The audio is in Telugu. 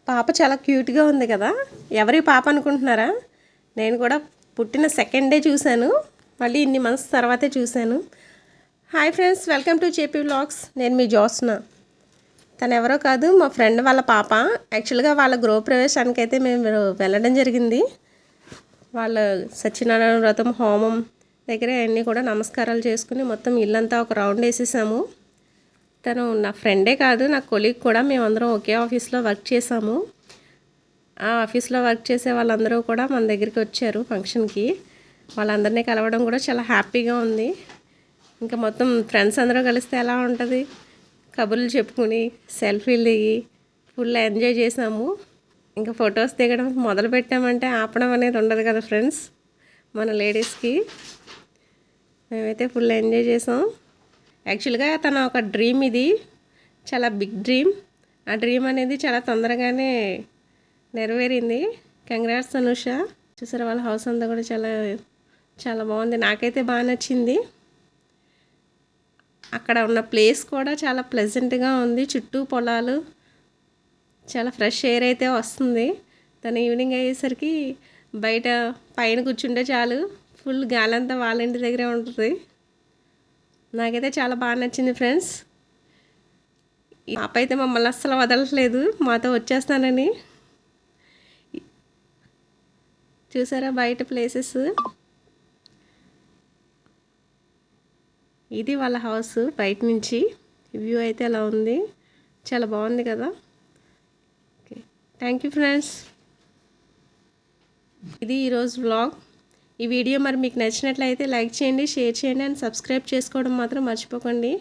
పాప చాలా క్యూట్గా ఉంది కదా. ఎవరి పాప అనుకుంటున్నారా? నేను కూడా పుట్టిన సెకండ్ డే చూశాను, మళ్ళీ ఇన్ని మంత్స్ తర్వాతే చూశాను. Hi friends, welcome to JP vlogs. నేను మీ జోస్న. తను ఎవరో కాదు, మా ఫ్రెండ్ వాళ్ళ పాప. యాక్చువల్గా వాళ్ళ గృహప్రవేశానికి అయితే మేము వెళ్ళడం జరిగింది. వాళ్ళ సత్యనారాయణ వ్రతం హోమం దగ్గర అన్నీ కూడా నమస్కారాలు చేసుకుని మొత్తం ఇల్లంతా ఒక రౌండ్ వేసేసాము. తను నా ఫ్రెండే కాదు, నా కొలీగ్ కూడా. మేమందరం ఒకే ఆఫీస్లో వర్క్ చేసాము. ఆ ఆఫీస్లో వర్క్ చేసే వాళ్ళందరూ కూడా మన దగ్గరికి వచ్చారు ఫంక్షన్కి. వాళ్ళందరినీ కలవడం కూడా చాలా హ్యాపీగా ఉంది. ఇంకా మొత్తం ఫ్రెండ్స్ అందరూ కలిస్తే ఎలా ఉంటుంది, కబుర్లు చెప్పుకుని సెల్ఫీలు దిగి ఫుల్ ఎంజాయ్ చేసాము. ఇంకా ఫొటోస్ దిగడం మొదలు పెట్టామంటే ఆపడం అనేది ఉండదు కదా ఫ్రెండ్స్, మన లేడీస్కి. మేమైతే ఫుల్ ఎంజాయ్ చేసాం. యాక్చువల్గా తన ఒక డ్రీమ్, ఇది చాలా బిగ్ డ్రీమ్. ఆ డ్రీమ్ అనేది చాలా తొందరగానే నెరవేరింది. కంగ్రాట్స్ అనుష. చూసారా, వాళ్ళ హౌస్ అంతా కూడా చాలా చాలా బాగుంది. నాకైతే బాగా నచ్చింది. అక్కడ ఉన్న ప్లేస్ కూడా చాలా ప్లెజెంట్గా ఉంది. చుట్టూ పొలాలు, చాలా ఫ్రెష్ ఎయిర్ అయితే వస్తుంది. తను ఈవినింగ్ అయ్యేసరికి బయట పైన కూర్చుంటే చాలు, ఫుల్ గాలంతా వాళ్ళ ఇంటి దగ్గరే ఉంటుంది. నాకైతే చాలా బాగా నచ్చింది ఫ్రెండ్స్. ఈ పాప అయితే మమ్మల్ని అస్సలు వదలట్లేదు, మాతో వచ్చేస్తానని. చూసారా బయట ప్లేసెస్. ఇది వాళ్ళ హౌస్ బయట నుంచి వ్యూ అయితే అలా ఉంది. చాలా బాగుంది కదా. Okay, thank you friends. ఇది ఈరోజు వ్లాగ్. ఈ వీడియో మరి మీకు నచ్చినట్లయితే లైక్ చేయండి, షేర్ చేయండి అండ్ సబ్స్క్రైబ్ చేసుకోవడం మాత్రం మర్చిపోకండి.